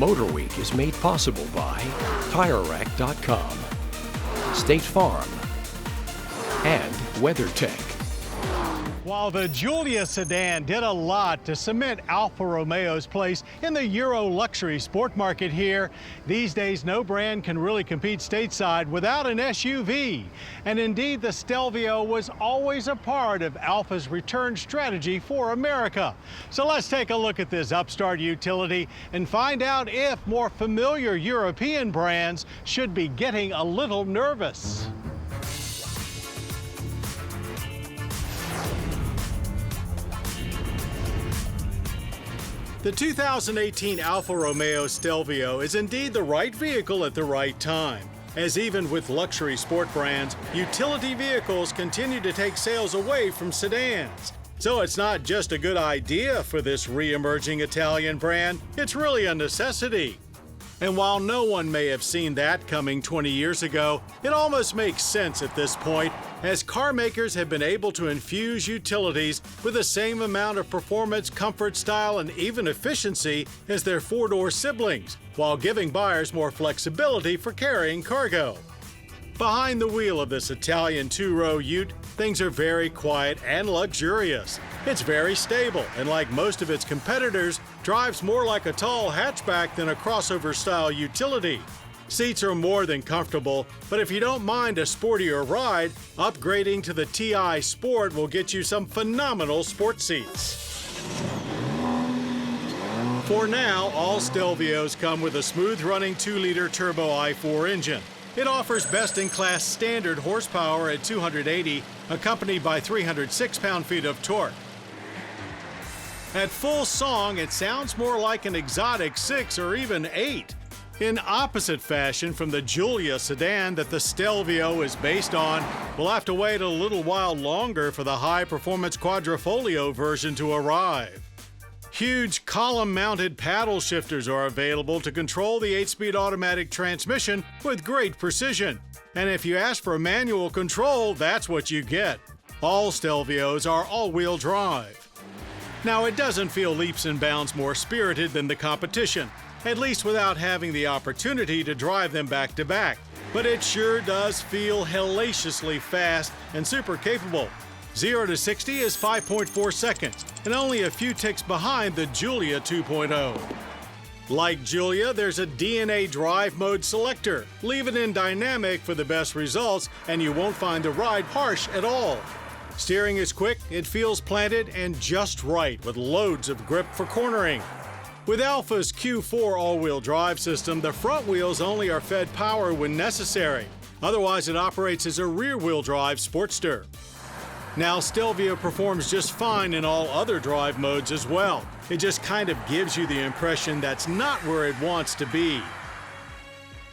MotorWeek is made possible by TireRack.com, State Farm, and WeatherTech. While the Giulia sedan did a lot to cement Alfa Romeo's place in the Euro luxury sport market here, these days no brand can really compete stateside without an SUV. And indeed, the Stelvio was always a part of Alfa's return strategy for America. So let's take a look at this upstart utility and find out if more familiar European brands should be getting a little nervous. The 2018 Alfa Romeo Stelvio is indeed the right vehicle at the right time, as even with luxury sport brands, utility vehicles continue to take sales away from sedans. So it's not just a good idea for this re-emerging Italian brand, it's really a necessity. And while no one may have seen that coming 20 years ago, it almost makes sense at this point, as car makers have been able to infuse utilities with the same amount of performance, comfort, style, and even efficiency as their four-door siblings, while giving buyers more flexibility for carrying cargo. Behind the wheel of this Italian two-row ute, things are very quiet and luxurious. It's very stable, and like most of its competitors, drives more like a tall hatchback than a crossover-style utility. Seats are more than comfortable, but if you don't mind a sportier ride, upgrading to the TI Sport will get you some phenomenal sport seats. For now, all Stelvios come with a smooth-running 2-liter turbo i4 engine. It offers best-in-class standard horsepower at 280, accompanied by 306 pound-feet of torque. At full song, it sounds more like an exotic 6 or even 8. In opposite fashion from the Giulia sedan that the Stelvio is based on, we'll have to wait a little while longer for the high-performance quadrifolio version to arrive. Huge column-mounted paddle shifters are available to control the 8-speed automatic transmission with great precision. And if you ask for manual control, that's what you get. All Stelvios are all-wheel drive. Now, it doesn't feel leaps and bounds more spirited than the competition, at least without having the opportunity to drive them back-to-back. But it sure does feel hellaciously fast and super capable. 0 to 60 is 5.4 seconds, and only a few ticks behind the Giulia 2.0. Like Giulia, there's a DNA drive mode selector. Leave it in dynamic for the best results, and you won't find the ride harsh at all. Steering is quick, it feels planted, and just right with loads of grip for cornering. With Alfa's Q4 all-wheel drive system, the front wheels only are fed power when necessary. Otherwise, it operates as a rear-wheel drive Sportster. Now, Stelvio performs just fine in all other drive modes as well. It just kind of gives you the impression that's not where it wants to be.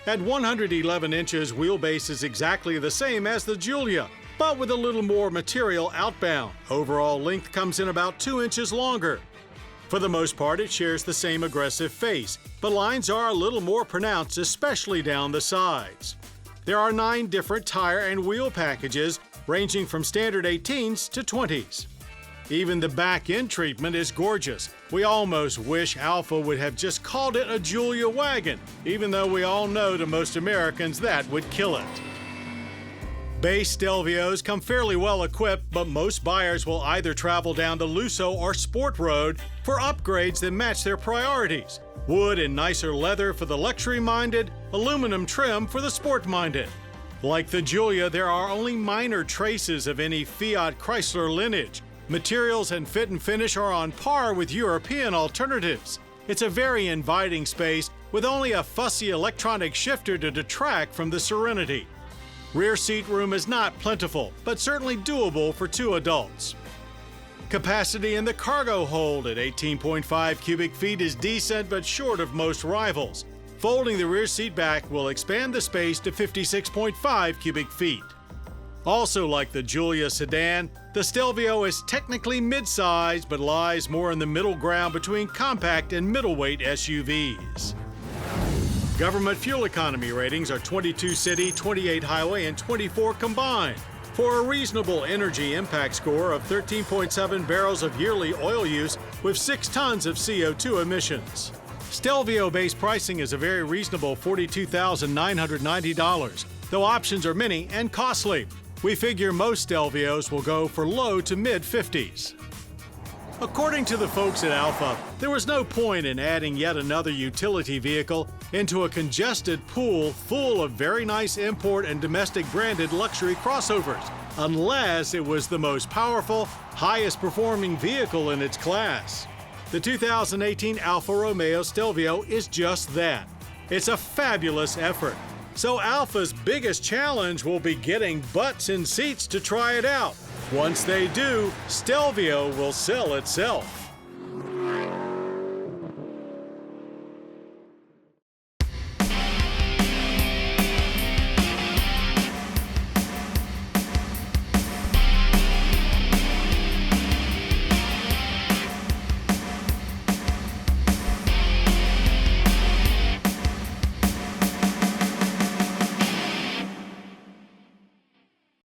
At 111 inches, wheelbase is exactly the same as the Giulia, but with a little more material outbound. Overall length comes in about 2 inches longer. For the most part, it shares the same aggressive face, but lines are a little more pronounced, especially down the sides. There are 9 different tire and wheel packages, ranging from standard 18s to 20s. Even the back end treatment is gorgeous. We almost wish Alfa would have just called it a Giulia wagon, even though we all know to most Americans that would kill it. Base Stelvios come fairly well equipped, but most buyers will either travel down the Lusso or Sport Road for upgrades that match their priorities. Wood and nicer leather for the luxury-minded, aluminum trim for the sport-minded. Like the Giulia, there are only minor traces of any Fiat Chrysler lineage. Materials and fit and finish are on par with European alternatives. It's a very inviting space with only a fussy electronic shifter to detract from the serenity. Rear seat room is not plentiful, but certainly doable for 2 adults. Capacity in the cargo hold at 18.5 cubic feet is decent but short of most rivals. Folding the rear seat back will expand the space to 56.5 cubic feet. Also like the Giulia sedan, the Stelvio is technically mid-size but lies more in the middle ground between compact and middleweight SUVs. Government fuel economy ratings are 22 city, 28 highway, and 24 combined, for a reasonable energy impact score of 13.7 barrels of yearly oil use with 6 tons of CO2 emissions. Stelvio-based pricing is a very reasonable $42,990, though options are many and costly. We figure most Stelvios will go for low to mid-50s. According to the folks at Alfa, there was no point in adding yet another utility vehicle into a congested pool full of very nice import and domestic branded luxury crossovers, unless it was the most powerful, highest performing vehicle in its class. The 2018 Alfa Romeo Stelvio is just that. It's a fabulous effort. So Alfa's biggest challenge will be getting butts in seats to try it out. Once they do, Stelvio will sell itself.